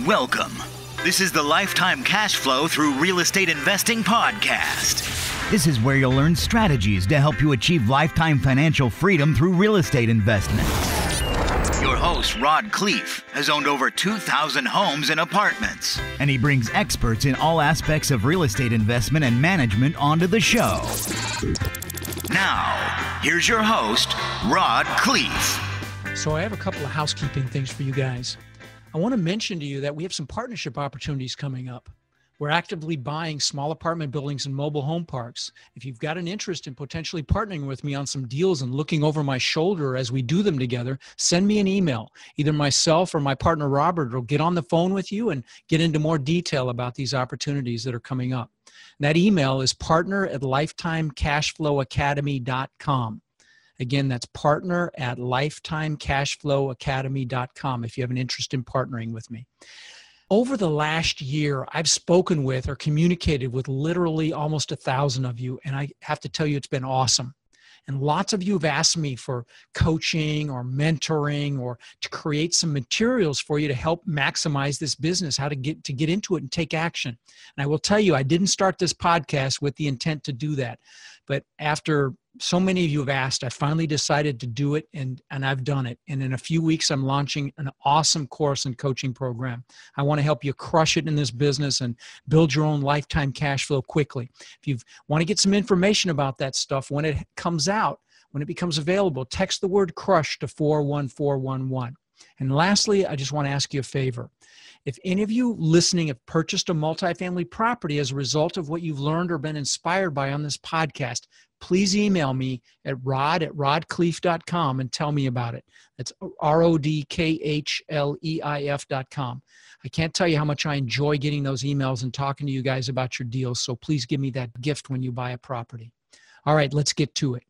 Welcome. This is the Lifetime Cash Flow Through Real Estate Investing podcast. This is where you'll learn strategies to help you achieve lifetime financial freedom through real estate investment. Your host, Riyad Khleif, has owned over 2,000 homes and apartments, and he brings experts in all aspects of real estate investment and management onto the show. Now, here's your host, Riyad Khleif. So I have a couple of housekeeping things for you guys. I want to mention to you that we have some partnership opportunities coming up. We're actively buying small apartment buildings and mobile home parks. If you've got an interest in potentially partnering with me on some deals and looking over my shoulder as we do them together, send me an email. Either myself or my partner Robert will get on the phone with you and get into more detail about these opportunities that are coming up. And that email is partner@lifetimecashflowacademy.com. Again, that's partner@lifetimecashflowacademy.com if you have an interest in partnering with me. Over the last year, I've spoken with or communicated with literally almost 1,000 of you, and I have to tell you it's been awesome. And lots of you have asked me for coaching or mentoring or to create some materials for you to help maximize this business, how to get into it and take action. And I will tell you, I didn't start this podcast with the intent to do that. But after so many of you have asked, I finally decided to do it, and I've done it. And in a few weeks, I'm launching an awesome course and coaching program. I want to help you crush it in this business and build your own lifetime cash flow quickly. If you want to get some information about that stuff, when it comes out, when it becomes available, text the word crush to 41411. And lastly, I just want to ask you a favor. If any of you listening have purchased a multifamily property as a result of what you've learned or been inspired by on this podcast, please email me at rod@rodkhleif.com and tell me about it. That's RODKHLEIF.com. I can't tell you how much I enjoy getting those emails and talking to you guys about your deals, so please give me that gift when you buy a property. All right, let's get to it.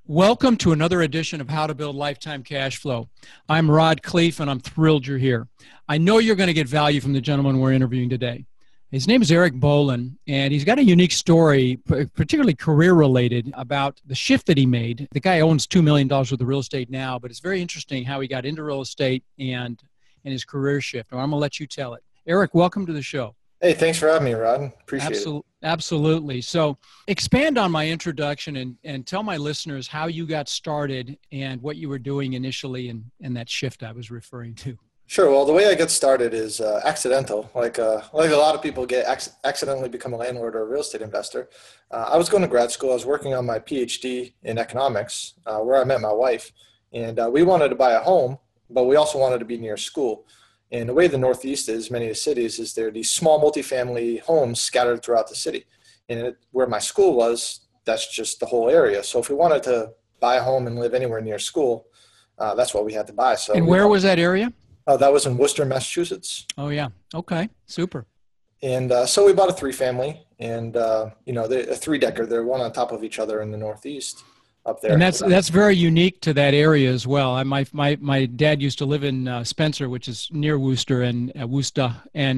Welcome to another edition of How to Build Lifetime Cash Flow. I'm Riyad Khleif, and I'm thrilled you're here. I know you're going to get value from the gentleman we're interviewing today. His name is Eric Bowlin, and he's got a unique story, particularly career-related, about the shift that he made. The guy owns $2 million worth of real estate now, but it's very interesting how he got into real estate and his career shift. I'm going to let you tell it. Eric, welcome to the show. Hey, thanks for having me, Rod. Appreciate it. Absolutely. So expand on my introduction and tell my listeners how you got started and what you were doing initially and that shift I was referring to. Sure. Well, the way I got started is accidental. Like a lot of people accidentally become a landlord or a real estate investor. I was going to grad school. I was working on my PhD in economics, where I met my wife. And we wanted to buy a home, but we also wanted to be near school. And the way the Northeast is, many of the cities, is there are these small multifamily homes scattered throughout the city. And where my school was, that's just the whole area. So if we wanted to buy a home and live anywhere near school, that's what we had to buy. So. And where was that area? That was in Worcester, Massachusetts. Oh, yeah. Okay. Super. And so we bought a 3-family and, a 3-decker. They're one on top of each other in the Northeast. Up there. And that's very unique to that area as well. My dad used to live in Spencer, which is near Worcester and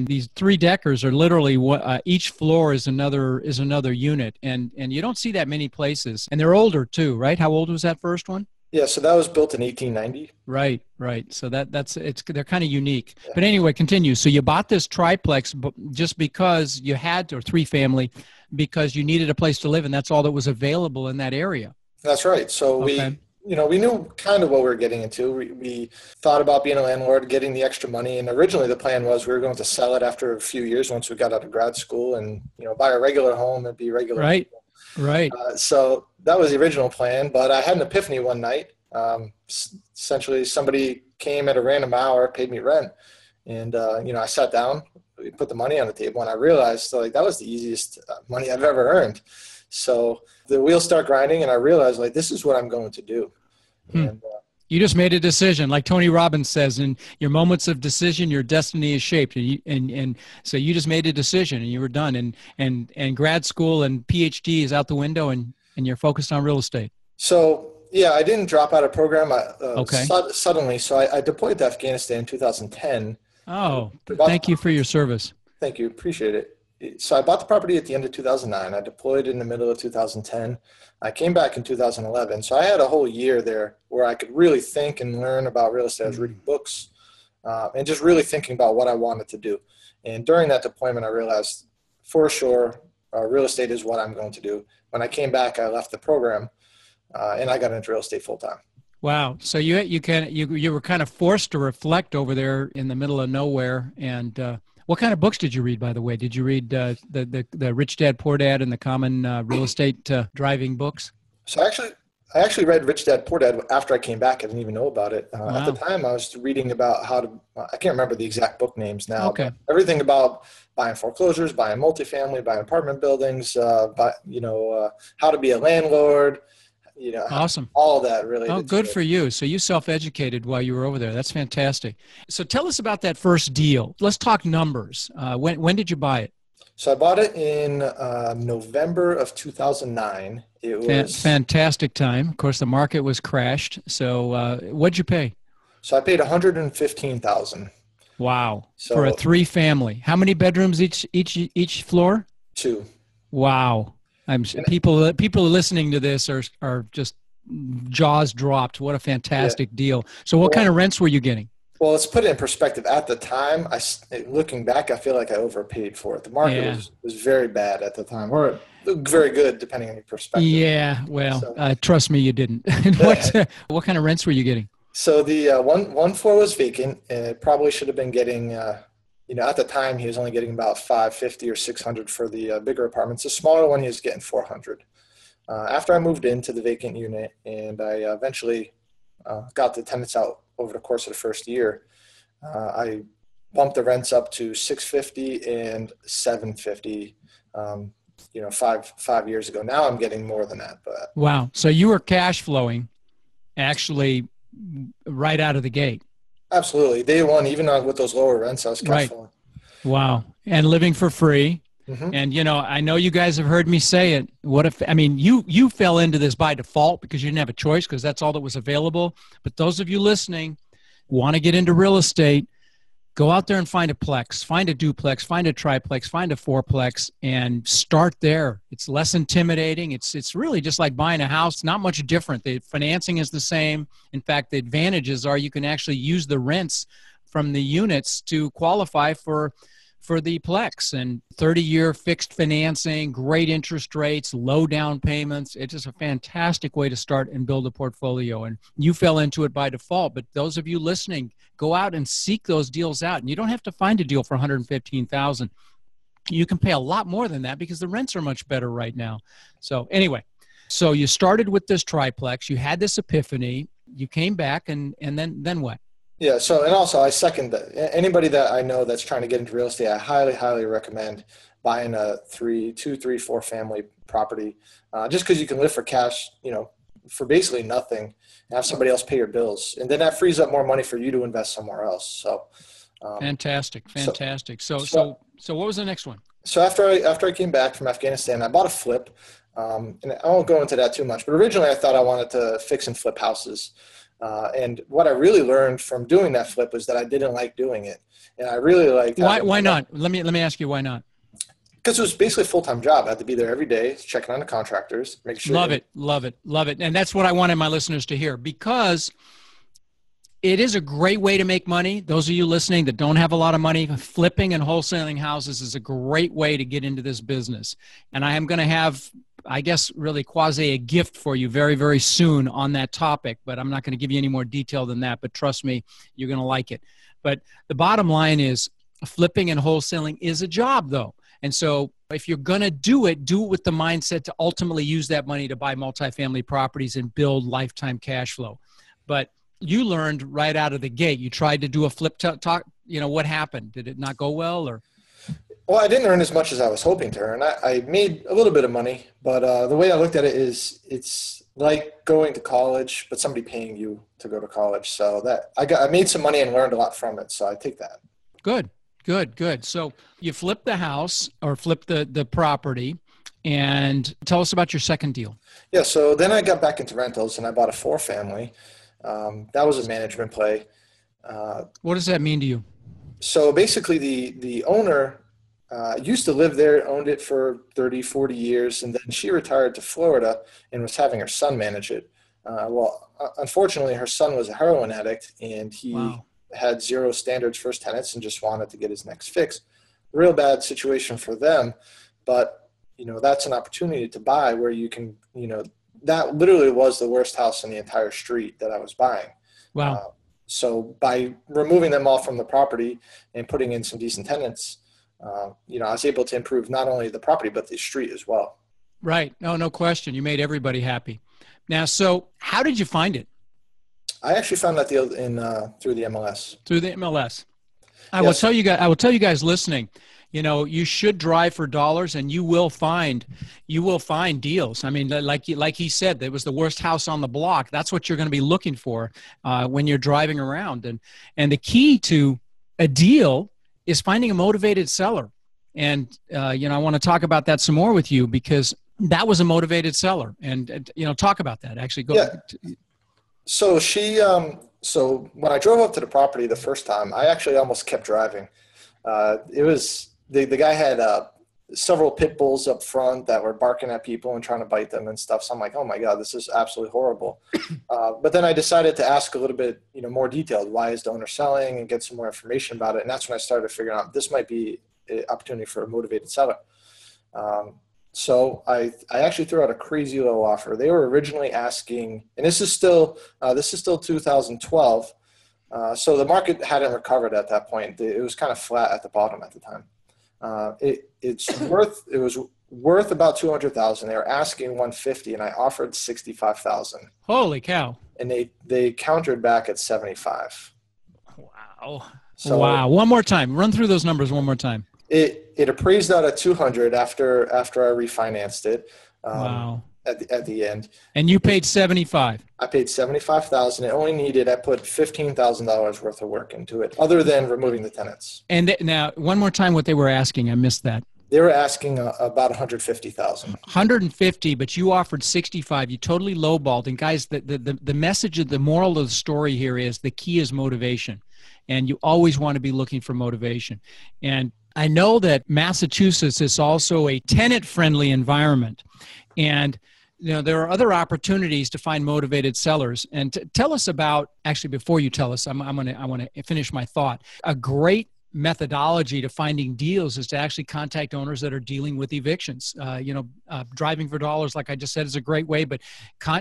these 3-deckers are literally each floor is another unit, and you don't see that many places. And they're older too, right? How old was that first one? Yeah, so that was built in 1890. Right. So they're kind of unique. Yeah. But anyway, continue. So you bought this triplex just because you had to, or 3-family, because you needed a place to live, and that's all that was available in that area. That's right. So we knew kind of what we were getting into. We thought about being a landlord, getting the extra money. And originally the plan was we were going to sell it after a few years once we got out of grad school and, buy a regular home and be regular. Right. Right. So that was the original plan. But I had an epiphany one night. Essentially, somebody came at a random hour, paid me rent. And, I sat down, we put the money on the table, and I realized that was the easiest money I've ever earned. So the wheels start grinding, and I realized this is what I'm going to do. And, you just made a decision, like Tony Robbins says, in your moments of decision, your destiny is shaped. And so you just made a decision, and you were done. And grad school and PhD is out the window, and you're focused on real estate. So yeah, I didn't drop out of program suddenly. So I deployed to Afghanistan in 2010. Oh, thank you for your service. Thank you, appreciate it. So I bought the property at the end of 2009. I deployed in the middle of 2010. I came back in 2011. So I had a whole year there where I could really think and learn about real estate. I was reading books. and just really thinking about what I wanted to do. And during that deployment, I realized for sure real estate is what I'm going to do. When I came back, I left the program and I got into real estate full time. Wow. So you were kind of forced to reflect over there in the middle of nowhere. And what kind of books did you read, by the way? Did you read the Rich Dad Poor Dad and the common real estate driving books? So I actually read Rich Dad Poor Dad after I came back. I didn't even know about it. Wow. At the time, I was reading about how to, I can't remember the exact book names now, okay. But everything about buying foreclosures, buying multifamily, buying apartment buildings, how to be a landlord, awesome. All of that really. Oh, good for you. So you self-educated while you were over there. That's fantastic. So tell us about that first deal. Let's talk numbers. When did you buy it? So I bought it in November of 2009. It was fantastic time. Of course, the market was crashed. So what'd you pay? So I paid $115,000. Wow. For a 3-family. How many bedrooms each floor? 2. Wow. People listening to this are just jaws dropped. What a fantastic deal. So what kind of rents were you getting? Well, let's put it in perspective. At the time, looking back, I feel like I overpaid for it. The market was very bad at the time, or very good, depending on your perspective. Yeah, well, trust me, you didn't. What kind of rents were you getting? So the one floor was vacant, and it probably should have been getting, at the time, he was only getting about $550 or $600 for the bigger apartments. The smaller one, he was getting $400. After I moved into the vacant unit, and I eventually got the tenants out over the course of the first year, I bumped the rents up to $650 and $750. 5 years ago. Now I'm getting more than that. But wow! So you were cash flowing, actually, right out of the gate. Absolutely, day one, even with those lower rents, I was cash flowing. Wow, and living for free. Mm-hmm. And I know you guys have heard me say it. You fell into this by default because you didn't have a choice because that's all that was available. But those of you listening want to get into real estate, go out there and find a plex, find a duplex, find a triplex, find a fourplex, and start there. It's less intimidating. It's really just like buying a house, not much different. The financing is the same. In fact, the advantages are you can actually use the rents from the units to qualify for the plex, and 30-year fixed financing, great interest rates, low down payments. It's just a fantastic way to start and build a portfolio. And you fell into it by default, but those of you listening, go out and seek those deals out. And you don't have to find a deal for $115,000. You can pay a lot more than that because the rents are much better right now. So anyway, so you started with this triplex, you had this epiphany, you came back, and then what? Yeah. So, and also I second that. Anybody that I know that's trying to get into real estate, I highly, highly recommend buying a 2, 3, 4 family property, just because you can live for cash, for basically nothing, and have somebody else pay your bills. And then that frees up more money for you to invest somewhere else. So, fantastic. So what was the next one? So after I came back from Afghanistan, I bought a flip, and I won't go into that too much, but originally I thought I wanted to fix and flip houses. And what I really learned from doing that flip was that I didn't like doing it. And I really liked Why not? Let me ask you why not? Because it was basically a full-time job. I had to be there every day, checking on the contractors, make sure. Love it. And that's what I wanted my listeners to hear, because it is a great way to make money. Those of you listening that don't have a lot of money, flipping and wholesaling houses is a great way to get into this business. And I am going to have, I guess, really quasi a gift for you very, very soon on that topic, but I'm not going to give you any more detail than that, but trust me, you're going to like it. But the bottom line is flipping and wholesaling is a job though. And so if you're going to do it with the mindset to ultimately use that money to buy multifamily properties and build lifetime cash flow. But you learned right out of the gate, you tried to do a flip talk, what happened? Did it not go well, or? Well, I didn't earn as much as I was hoping to earn. I made a little bit of money, but the way I looked at it is it's like going to college, but somebody paying you to go to college. So that I made some money and learned a lot from it. So I take that. Good. So you flipped the house or flipped the property, and tell us about your second deal. Yeah. So then I got back into rentals and I bought a 4-family. That was a management play. What does that mean to you? So basically the owner used to live there, owned it for 30, 40 years, and then she retired to Florida and was having her son manage it. Unfortunately, her son was a heroin addict, and he had zero standards for his tenants and just wanted to get his next fix. Real bad situation for them. But, that's an opportunity to buy where you can, that literally was the worst house in the entire street that I was buying. Wow. So by removing them all from the property and putting in some decent tenants, I was able to improve not only the property, but the street as well. Right. No question. You made everybody happy. Now, so how did you find it? I actually found that deal through the MLS. Through the MLS. I will tell you guys listening, you should drive for dollars, and you will find deals. I mean, like he said, it was the worst house on the block. That's what you're going to be looking for when you're driving around. And the key to a deal is finding a motivated seller. And, I want to talk about that some more with you, because that was a motivated seller. And talk about that. Actually, go. Yeah. So so when I drove up to the property the first time, I actually almost kept driving. It was the guy had several pit bulls up front that were barking at people and trying to bite them and stuff. So I'm like, oh my God, this is absolutely horrible. But then I decided to ask a little bit, more detailed. Why is the owner selling, and get some more information about it. And that's when I started figuring out this might be an opportunity for a motivated seller. So I actually threw out a crazy low offer. They were originally asking, and this is still 2012. So the market hadn't recovered at that point. It was kind of flat at the bottom at the time. It was worth about $200,000. They were asking $150,000, and I offered $65,000. Holy cow! And they countered back at $75,000. Wow! So wow! One more time. Run through those numbers one more time. It appraised out at $200,000 after I refinanced it. Wow! At the end. And you paid $75,000. I paid $75,000. I put $15,000 worth of work into it, other than removing the tenants. And now, one more time, what they were asking, I missed that. They were asking about $150,000. $150,000, but you offered $65,000. You totally lowballed. And guys, the message of the moral of the story here is the key is motivation, and you always want to be looking for motivation. And I know that Massachusetts is also a tenant-friendly environment, and there are other opportunities to find motivated sellers. And tell us about, actually, before you tell us, I want to finish my thought. A great methodology to finding deals is to actually contact owners that are dealing with evictions. Driving for dollars, like I just said, is a great way, but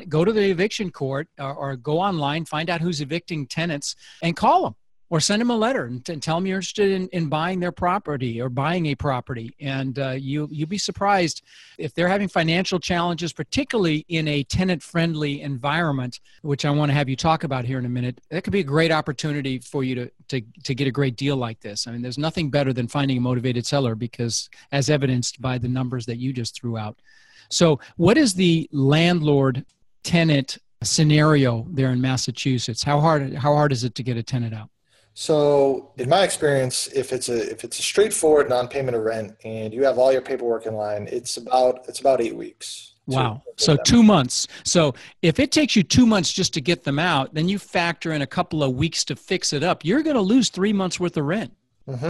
go to the eviction court or go online, find out who's evicting tenants, and call them. Or send them a letter and tell them you're interested in buying their property or buying a property. And you'll be surprised if they're having financial challenges, particularly in a tenant-friendly environment, which I want to have you talk about here in a minute. That could be a great opportunity for you to get a great deal like this. I mean, there's nothing better than finding a motivated seller, because as evidenced by the numbers that you just threw out. So what is the landlord-tenant scenario there in Massachusetts? How hard is it to get a tenant out? So in my experience, if it's a straightforward non-payment of rent and you have all your paperwork in line, it's about 8 weeks. Wow. So 2 months. So if it takes you 2 months just to get them out, then you factor in a couple of weeks to fix it up. You're going to lose 3 months worth of rent,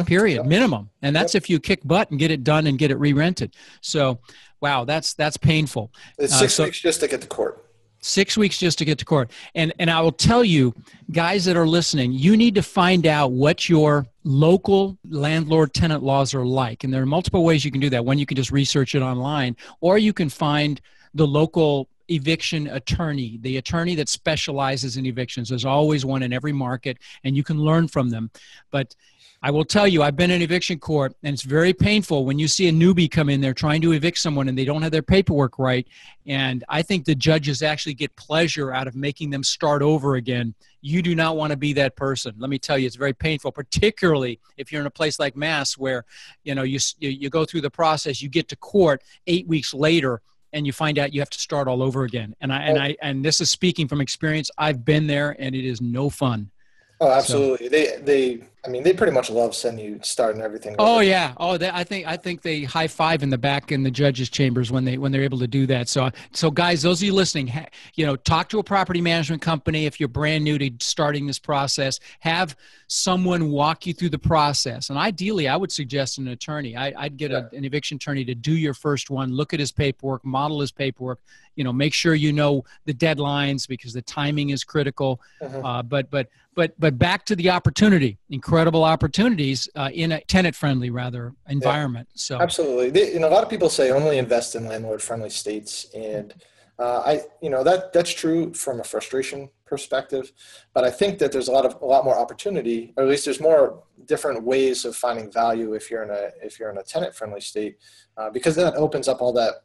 period, yep. Minimum. And that's if you kick butt and get it done and get it re-rented. So, wow, that's painful. It's 6 weeks just to get to court. 6 weeks just to get to court. And I will tell you, guys that are listening, you need to find out what your local landlord-tenant laws are like. And there are multiple ways you can do that. One, you can just research it online, or you can find the local eviction attorney, the attorney that specializes in evictions. There's always one in every market, and you can learn from them. But I will tell you, I've been in eviction court, and it's very painful when you see a newbie come in there trying to evict someone and they don't have their paperwork right. And I think the judges actually get pleasure out of making them start over again. You do not want to be that person. Let me tell you, it's very painful, particularly if you're in a place like Mass where, you go through the process, you get to court 8 weeks later, and you find out you have to start all over again. And this is speaking from experience. I've been there, and it is no fun. Oh, absolutely. So, I mean, they pretty much love sending you starting everything over. Oh yeah. Oh, I think they high five in the back in the judges' chambers when they're able to do that. So guys, those of you listening, talk to a property management company if you're brand new to starting this process. Have someone walk you through the process, and ideally, I would suggest an attorney. I'd get an eviction attorney to do your first one, look at his paperwork, model his paperwork. Make sure you know the deadlines because the timing is critical. But back to the opportunity, incredible opportunities in a tenant-friendly, environment. Yeah, so absolutely. A lot of people say only invest in landlord-friendly states, and that's true from a frustration perspective. But I think that there's a lot more opportunity, or at least there's more different ways of finding value if you're in a tenant-friendly state, because that opens up all that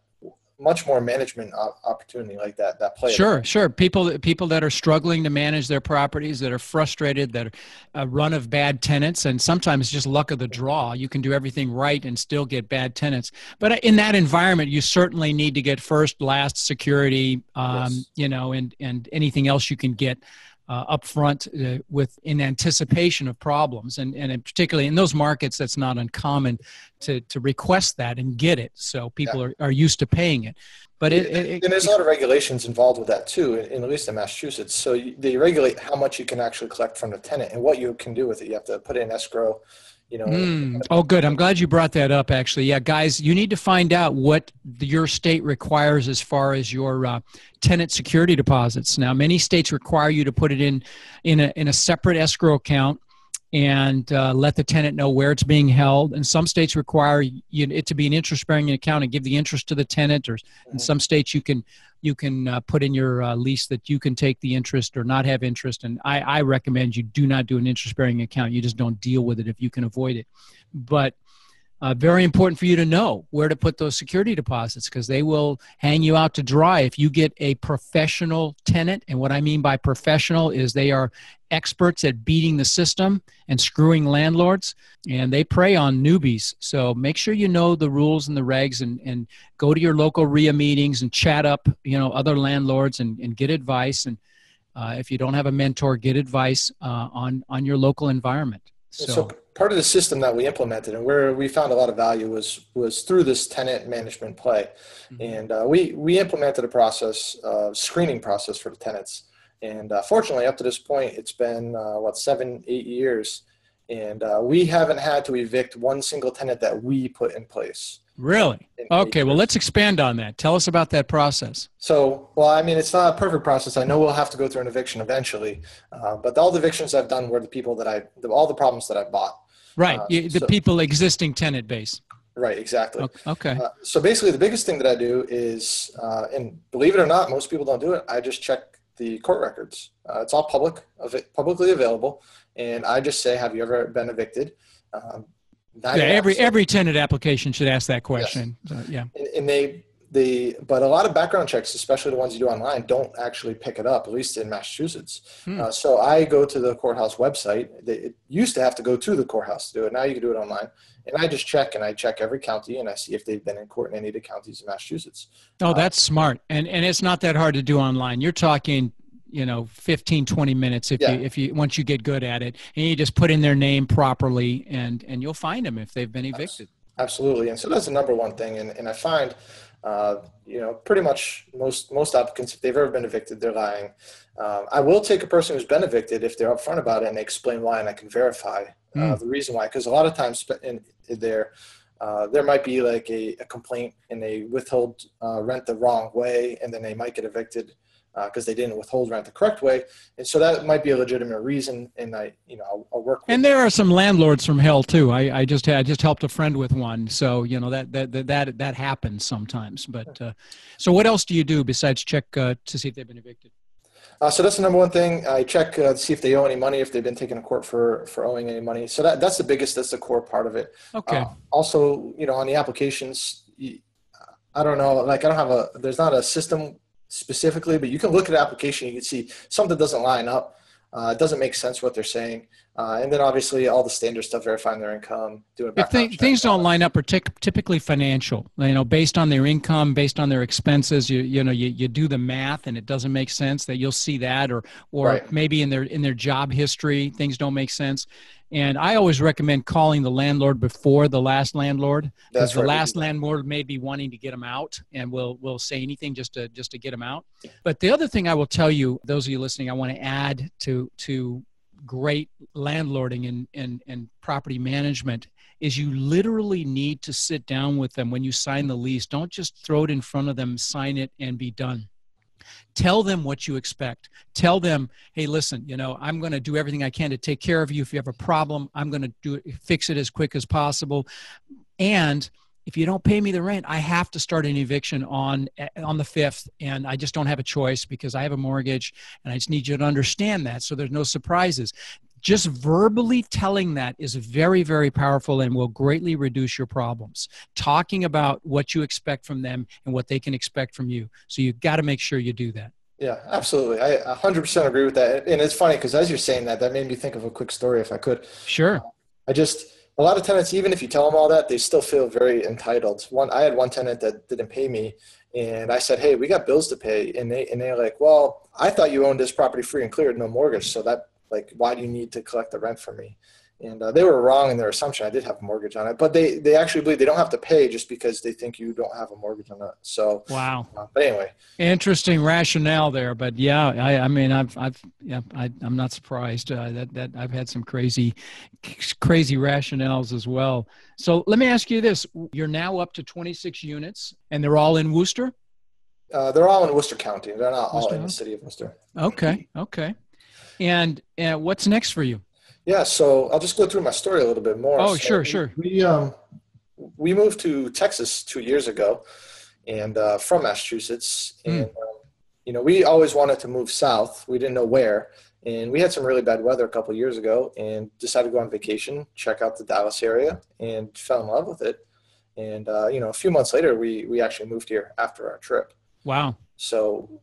much more management opportunity like that play. Sure. People that are struggling to manage their properties, that are frustrated, that are a run of bad tenants, and sometimes just luck of the draw. You can do everything right and still get bad tenants. But in that environment, you certainly need to get first, last security, yes. And anything else you can get up front in anticipation of problems. And particularly in those markets, that's not uncommon to request that and get it. So people are used to paying it. But and there's a lot of regulations involved with that too, at least in Massachusetts. So they regulate how much you can actually collect from the tenant and what you can do with it. You have to put it in escrow. Oh, good. I'm glad you brought that up, actually. Yeah, guys, you need to find out what your state requires as far as your tenant security deposits. Now, many states require you to put it in a separate escrow account and let the tenant know where it's being held. And some states require it to be an interest-bearing account and give the interest to the tenant. Or in some states, you can put in your lease that you can take the interest or not have interest. And I recommend you do not do an interest-bearing account. You just don't deal with it if you can avoid it. But very important for you to know where to put those security deposits because they will hang you out to dry if you get a professional tenant. And what I mean by professional is they are experts at beating the system and screwing landlords, and they prey on newbies. So make sure you know the rules and the regs and go to your local REIA meetings and chat up, other landlords and get advice. And if you don't have a mentor, get advice on your local environment. So part of the system that we implemented and where we found a lot of value was through this tenant management play. And we implemented a process, screening process for the tenants. And fortunately, up to this point, it's been, 7-8 years. And we haven't had to evict one single tenant that we put in place. Really? Okay, well, let's expand on that. Tell us about that process. So, it's not a perfect process. I know we'll have to go through an eviction eventually. But all the evictions I've done were all the problems that I bought. Right, people existing tenant base. Right, exactly. Okay. So basically, the biggest thing that I do is, and believe it or not, most people don't do it, I just check the court records. It's all publicly available. And I just say, have you ever been evicted? Every tenant application should ask that question. Yes. So, yeah. And but a lot of background checks, especially the ones you do online, don't actually pick it up, at least in Massachusetts. So I go to the courthouse website. It used to have to go to the courthouse to do it. Now you can do it online. And I just check, and I check every county, and I see if they've been in court in any of the counties in Massachusetts. Oh, that's smart. And it's not that hard to do online. You're talking 15, 20 minutes if you once you get good at it, and you just put in their name properly and you'll find them if they've been evicted. Absolutely. And so that's the number one thing. And I find, pretty much most applicants, if they've ever been evicted, they're lying. I will take a person who's been evicted if they're upfront about it and they explain why, and I can verify the reason why. Because a lot of times there might be like a complaint and they withhold rent the wrong way, and then they might get evicted because they didn't withhold rent the correct way. And so that might be a legitimate reason. And I'll work with. And there are some landlords from hell too. I just helped a friend with one. So, that happens sometimes. But so what else do you do besides check to see if they've been evicted? So that's the number one thing. I check to see if they owe any money, if they've been taken to court for owing any money. So that's the biggest, that's the core part of it. Okay. Also, on the applications, I don't know, there's not a system specifically, but you can look at the application, you can see something doesn't line up. It doesn't make sense what they're saying. And then obviously all the standard stuff, verifying their income, doing If background checks, things all don't that. line up, are typically financial, based on their income, based on their expenses, you do the math and it doesn't make sense, that you'll see that, or Right. maybe in their job history, things don't make sense. And I always recommend calling the landlord before the last landlord, because That's the right. last landlord may be wanting to get them out, and will say anything just to get them out. But the other thing I will tell you, those of you listening, I want to add to great landlording and property management, is you literally need to sit down with them when you sign the lease. Don't just throw it in front of them, sign it, and be done. Tell them what you expect. Tell them, hey, listen, I'm going to do everything I can to take care of you. If you have a problem, I'm going to fix it as quick as possible. And if you don't pay me the rent, I have to start an eviction on the 5th, and I just don't have a choice because I have a mortgage, and I just need you to understand that so there's no surprises. Just verbally telling that is very, very powerful and will greatly reduce your problems. Talking about what you expect from them and what they can expect from you. So you've got to make sure you do that. Yeah, absolutely. I 100% agree with that. And it's funny because as you're saying that made me think of a quick story if I could. Sure. A lot of tenants, even if you tell them all that, they still feel very entitled. I had one tenant that didn't pay me, and I said, hey, we got bills to pay. And they're like, well, I thought you owned this property free and clear, no mortgage. So why do you need to collect the rent from me? And they were wrong in their assumption. I did have a mortgage on it, but they actually believe they don't have to pay just because they think you don't have a mortgage on it. So, wow. But anyway, interesting rationale there. But yeah, I'm not surprised that I've had some crazy rationales as well. So let me ask you this: you're now up to 26 units, and they're all in Worcester? They're all in Worcester County. They're not all in the city of Worcester. Okay. And what's next for you? Yeah, so I'll just go through my story a little bit more. Oh, so sure. We moved to Texas 2 years ago, and from Massachusetts, and we always wanted to move south. We didn't know where, and we had some really bad weather a couple of years ago, and decided to go on vacation, check out the Dallas area, and fell in love with it. And a few months later, we actually moved here after our trip. Wow. So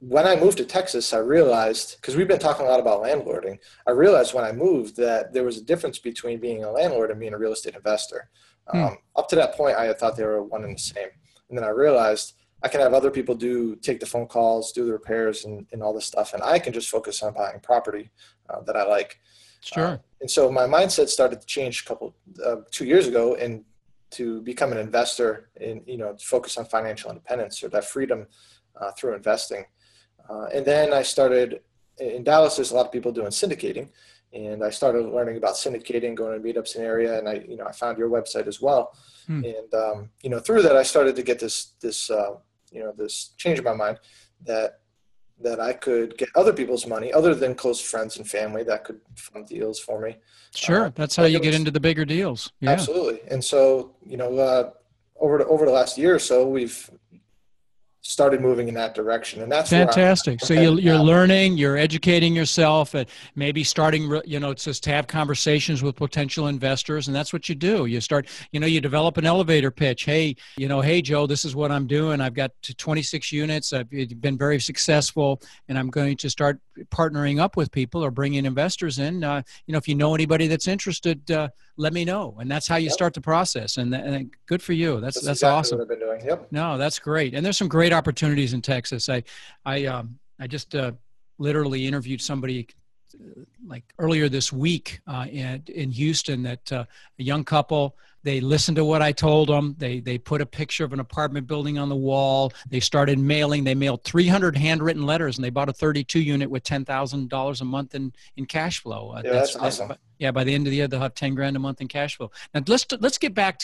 when I moved to Texas, I realized, because we've been talking a lot about landlording, I realized when I moved that there was a difference between being a landlord and being a real estate investor. Up to that point, I had thought they were one and the same. And then I realized I can have other people take the phone calls, do the repairs and all this stuff. And I can just focus on buying property that I like. Sure. And so my mindset started to change 2 years ago, and to become an investor and, focus on financial independence or that freedom through investing. And then I started in Dallas. There's a lot of people doing syndicating, and I started learning about syndicating, going to meetups in the area. And I found your website as well. And, through that, I started to get this change in my mind that I could get other people's money other than close friends and family that could fund deals for me. Sure. That's how you get into the bigger deals. Yeah. Absolutely. And so, over the last year or so, we've started moving in that direction, and that's fantastic. So you're learning, you're educating yourself, and maybe starting, just to have conversations with potential investors, and that's what you do. You start, you develop an elevator pitch. Hey, hey Joe, this is what I'm doing. I've got 26 units. I've been very successful, and I'm going to start partnering up with people or bringing investors in. If you know anybody that's interested, let me know. And that's how you start the process. And good for you. That's exactly awesome. what I've been doing. Yep. No, that's great. And there's some great opportunities in Texas. I just literally interviewed somebody like earlier this week in Houston, that a young couple, they listened to what I told them. They put a picture of an apartment building on the wall. They started mailing. They mailed 300 handwritten letters, and they bought a 32 unit with $10,000 a month in cash flow. That's awesome. By the end of the year, they'll have 10 grand a month in cash flow. Now let's get back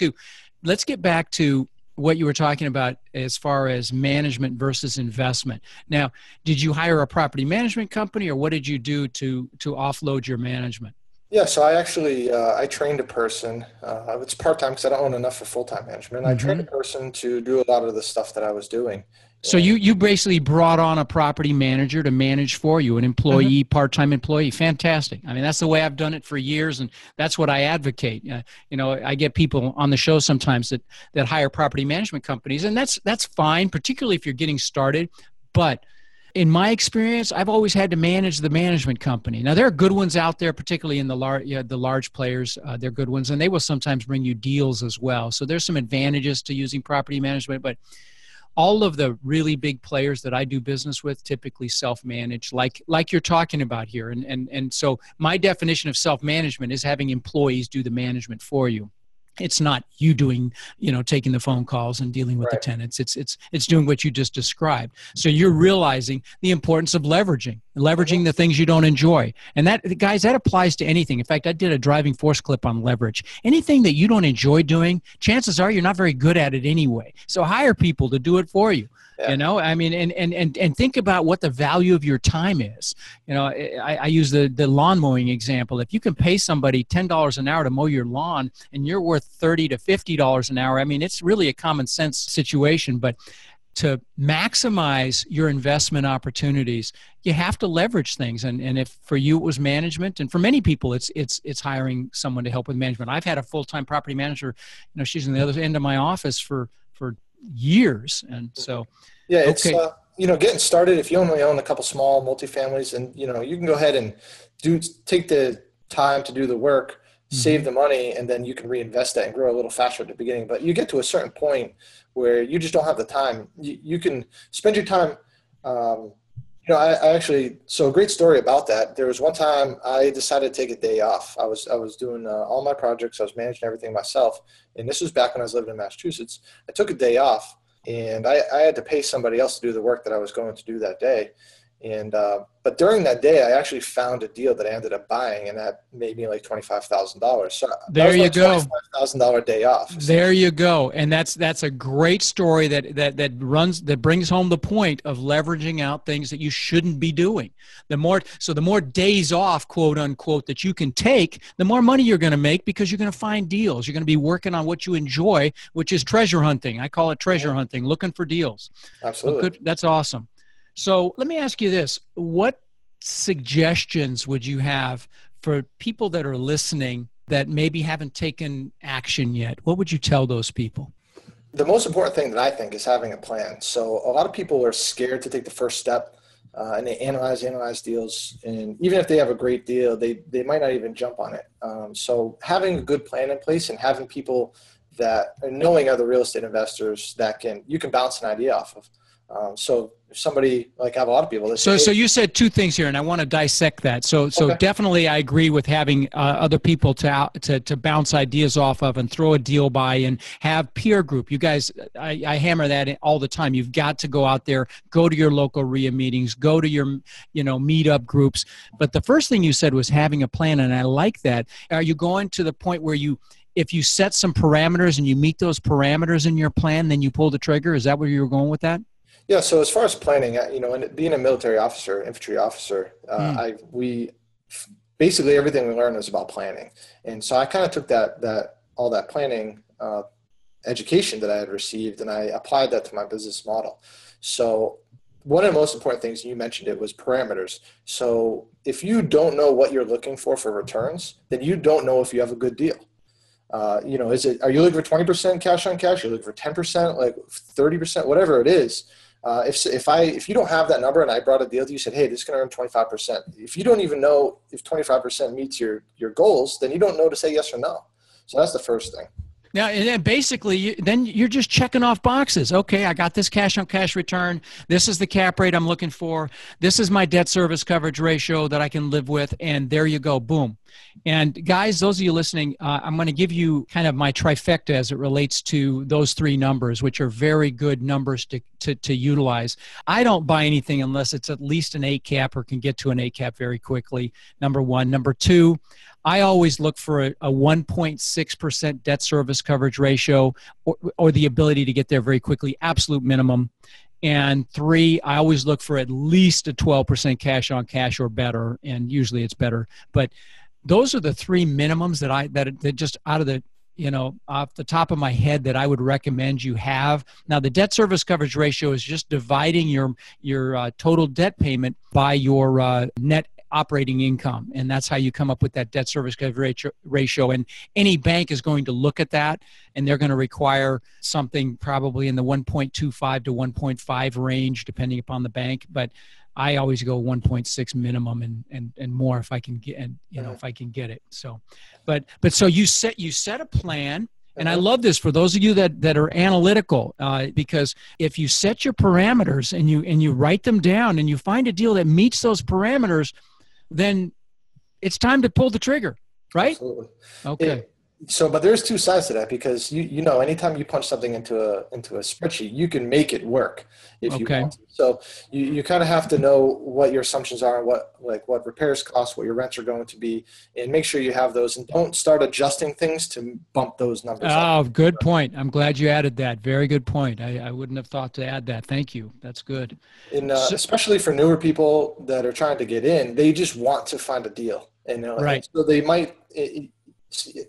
to what you were talking about as far as management versus investment. Now, did you hire a property management company, or what did you do to offload your management? Yeah, so I actually, I trained a person. It's part-time because I don't own enough for full-time management. I trained a person to do a lot of the stuff that I was doing. So you basically brought on a property manager to manage for you, an employee, part-time employee. Fantastic. I mean, that's the way I've done it for years, and that's what I advocate. I get people on the show sometimes that hire property management companies, and that's fine, particularly if you're getting started. But in my experience, I've always had to manage the management company. Now, there are good ones out there, particularly in the large players. They're good ones, and they will sometimes bring you deals as well. So there's some advantages to using property management, but all of the really big players that I do business with typically self-manage, like you're talking about here. And so my definition of self-management is having employees do the management for you. It's not you doing, taking the phone calls and dealing with the tenants. It's doing what you just described. So you're realizing the importance of leveraging the things you don't enjoy. And that, guys, that applies to anything. In fact, I did a driving force clip on leverage. Anything that you don't enjoy doing, chances are you're not very good at it anyway. So hire people to do it for you. Yeah. I mean, and think about what the value of your time is. I use the lawn mowing example. If you can pay somebody $10 an hour to mow your lawn and you're worth $30 to $50 an hour, I mean, it's really a common sense situation. But to maximize your investment opportunities, you have to leverage things. And if for you it was management, and for many people it's hiring someone to help with management. I've had a full-time property manager. She's on the other end of my office for years. And so, yeah, it's, getting started, if you only own a couple small multifamilies, and, you can go ahead and take the time to do the work, save the money, and then you can reinvest that and grow a little faster at the beginning. But you get to a certain point where you just don't have the time. You can spend your time. So a great story about that. There was one time I decided to take a day off. I was doing all my projects. I was managing everything myself. And this was back when I was living in Massachusetts. I took a day off, and I had to pay somebody else to do the work that I was going to do that day. And but during that day, I actually found a deal that I ended up buying, and that made me like $25,000. So there you go, $25,000 day off. There you go, and that's a great story that brings home the point of leveraging out things that you shouldn't be doing. The more days off, quote unquote, that you can take, the more money you're going to make, because you're going to find deals. You're going to be working on what you enjoy, which is treasure hunting. I call it treasure hunting, looking for deals. Absolutely, that's awesome. So let me ask you this. What suggestions would you have for people that are listening that maybe haven't taken action yet? What would you tell those people? The most important thing that I think is having a plan. So a lot of people are scared to take the first step, and they analyze deals. And even if they have a great deal, they might not even jump on it. So having a good plan in place and having people that, and knowing other real estate investors that you can bounce an idea off of. So if somebody, like I have a lot of people that say, so you said two things here, and I want to dissect that. So definitely I agree with having other people to bounce ideas off of and throw a deal by, and have peer group. You guys, I hammer that all the time. You've got to go out there, go to your local REIA meetings, go to your meetup groups. But the first thing you said was having a plan, and I like that. Are you going to the point where if you set some parameters and you meet those parameters in your plan, then you pull the trigger? Is that where you were going with that? Yeah. So as far as planning, and being a military officer, infantry officer, we basically everything we learned was about planning. And so I kind of took all that planning education that I had received, and I applied that to my business model. So one of the most important things, you mentioned it, was parameters. So if you don't know what you're looking for returns, then you don't know if you have a good deal. Are you looking for 20% cash on cash? Are you looking for 10%, like 30%, whatever it is? If you don't have that number and I brought a deal to you, said, hey, this is going to earn 25%. If you don't even know if 25% meets your goals, then you don't know to say yes or no. So that's the first thing. Now, and then basically, then you're just checking off boxes. Okay, I got this cash on cash return. This is the cap rate I'm looking for. This is my debt service coverage ratio that I can live with. And there you go. Boom. And guys, those of you listening, I'm going to give you kind of my trifecta as it relates to those three numbers, which are very good numbers to utilize. I don't buy anything unless it's at least an 8 cap or can get to an 8 cap very quickly, number one. Number two, I always look for a 1.6% debt service coverage ratio, or the ability to get there very quickly, absolute minimum. And three, I always look for at least a 12% cash on cash or better, and usually it's better. But those are the three minimums that just out of the, off the top of my head that I would recommend you have. Now, the debt service coverage ratio is just dividing your total debt payment by your net operating income. And that's how you come up with that debt service coverage ratio. And any bank is going to look at that, and they're going to require something probably in the 1.25 to 1.5 range, depending upon the bank. But I always go 1.6 minimum and more if I can get, and if I can get it. So, but so you set a plan. And I love this for those of you that are analytical, because if you set your parameters and you write them down and you find a deal that meets those parameters, then it's time to pull the trigger, right? Absolutely. Okay. But there's two sides to that, because anytime you punch something into a spreadsheet, you can make it work if you want to. So you kind of have to know what your assumptions are and what repairs cost, what your rents are going to be, and make sure you have those, and don't start adjusting things to bump those numbers up. Oh, good point. I'm glad you added that. Very good point. I wouldn't have thought to add that. Thank you. That's good. And especially for newer people that are trying to get in, they just want to find a deal. Right. And so they might.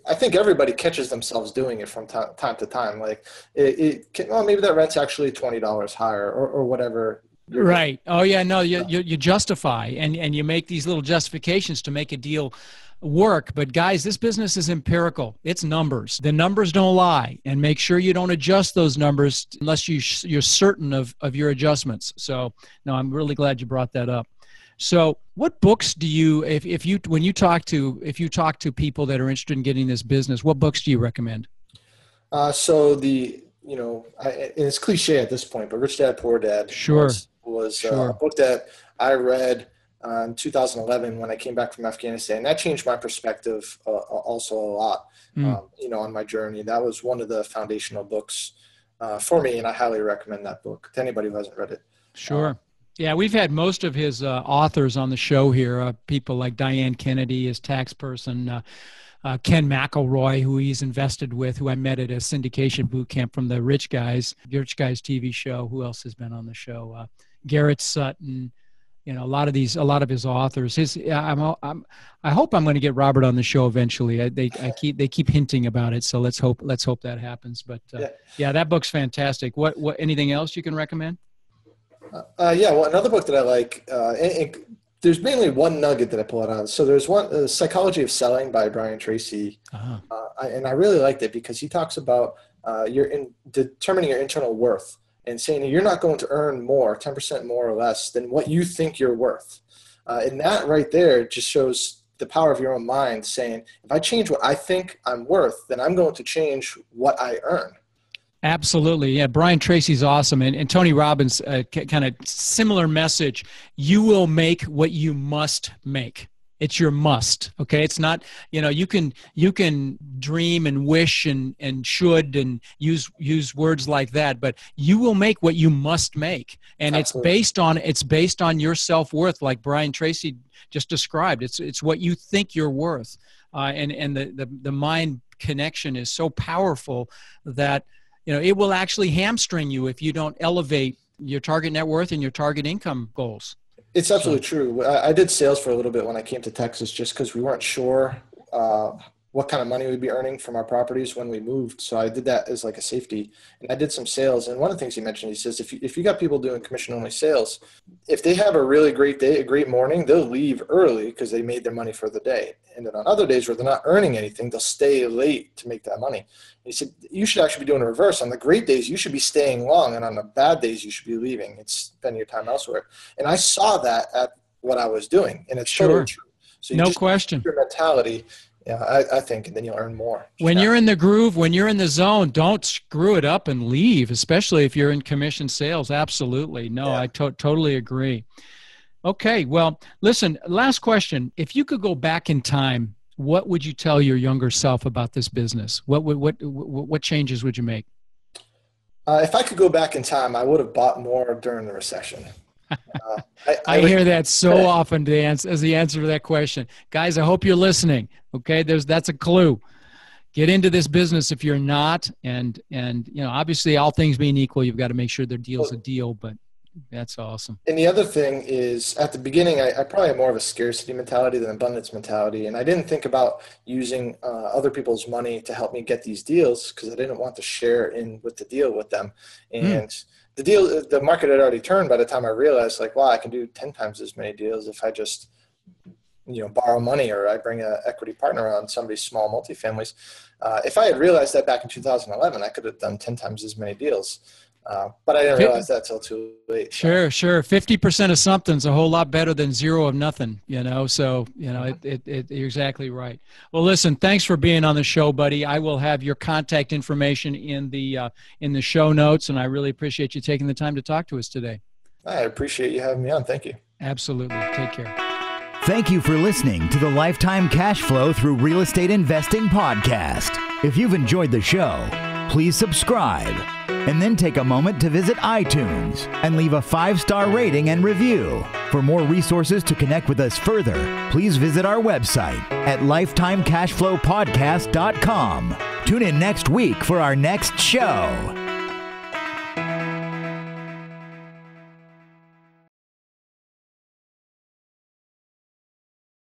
I think everybody catches themselves doing it from time to time. Like maybe that rent's actually $20 higher or whatever. Right. Oh yeah. No, you justify and you make these little justifications to make a deal work. But guys, this business is empirical. It's numbers. The numbers don't lie, and make sure you don't adjust those numbers unless you're certain of your adjustments. So no, I'm really glad you brought that up. So what books do you, if you talk to people that are interested in getting this business, what books do you recommend? It's cliche at this point, but Rich Dad, Poor Dad was a book that I read in 2011 when I came back from Afghanistan. That changed my perspective also a lot, on my journey. That was one of the foundational books for me, and I highly recommend that book to anybody who hasn't read it. Sure. Yeah, we've had most of his authors on the show here, people like Diane Kennedy, his tax person, Ken McElroy, who he's invested with, who I met at a syndication boot camp from the Rich Guys TV show. Who else has been on the show? Garrett Sutton, a lot of his authors. I hope I'm going to get Robert on the show eventually. They keep hinting about it, so let's hope that happens. But yeah, that book's fantastic. What anything else you can recommend? Well, another book that I like, and there's mainly one nugget that I pull it on. So there's one, Psychology of Selling by Brian Tracy. And I really liked it because he talks about determining your internal worth and saying you're not going to earn more, 10% more or less than what you think you're worth. And that right there just shows the power of your own mind, saying, if I change what I think I'm worth, then I'm going to change what I earn. Absolutely. Yeah. Brian Tracy's awesome. And Tony Robbins, kind of similar message. You will make what you must make. It's your must. Okay. It's not, you can dream and wish and should and use words like that, but you will make what you must make. And Absolutely. it's based on your self-worth, like Brian Tracy just described. It's what you think you're worth. And the mind connection is so powerful that, it will actually hamstring you if you don't elevate your target net worth and your target income goals. It's absolutely true. I did sales for a little bit when I came to Texas, just because we weren't sure what kind of money we'd be earning from our properties when we moved. So I did that as like a safety, and I did some sales. And one of the things he mentioned, he says, if you got people doing commission only sales, if they have a really great day, a great morning, they'll leave early because they made their money for the day. And then on other days where they're not earning anything, they'll stay late to make that money. And he said, you should actually be doing a reverse. On the great days, you should be staying long. And on the bad days, you should be leaving and spending your time elsewhere. And I saw that at what I was doing. And it's totally true. So you just question your mentality. Yeah, I think, and then you'll earn more. When you're in the groove, when you're in the zone, don't screw it up and leave, especially if you're in commission sales. Absolutely. No, yeah. I totally agree. Okay, well, listen, last question. If you could go back in time, what would you tell your younger self about this business? What changes would you make? If I could go back in time, I would have bought more during the recession. I hear that so often as the answer to that question. Guys, I hope you're listening. Okay, that's a clue. Get into this business if you're not, and obviously all things being equal, you've got to make sure their deal's a deal, but that's awesome. And the other thing is, at the beginning, I probably had more of a scarcity mentality than abundance mentality, and I didn't think about using other people's money to help me get these deals because I didn't want to share in with the deal with them. And the market had already turned by the time I realized, like, wow, I can do 10 times as many deals if I just, borrow money or I bring an equity partner on somebody's small multifamilies. If I had realized that back in 2011, I could have done 10 times as many deals. But I didn't realize that till too late. So. Sure. 50% of something's a whole lot better than 0 of nothing, So, you're exactly right. Well, listen, thanks for being on the show, buddy. I will have your contact information in the show notes, and I really appreciate you taking the time to talk to us today. I appreciate you having me on. Thank you. Absolutely. Take care. Thank you for listening to the Lifetime Cash Flow Through Real Estate Investing podcast. If you've enjoyed the show, please subscribe and then take a moment to visit iTunes and leave a 5-star rating and review. For more resources to connect with us further, please visit our website at lifetimecashflowpodcast.com. Tune in next week for our next show.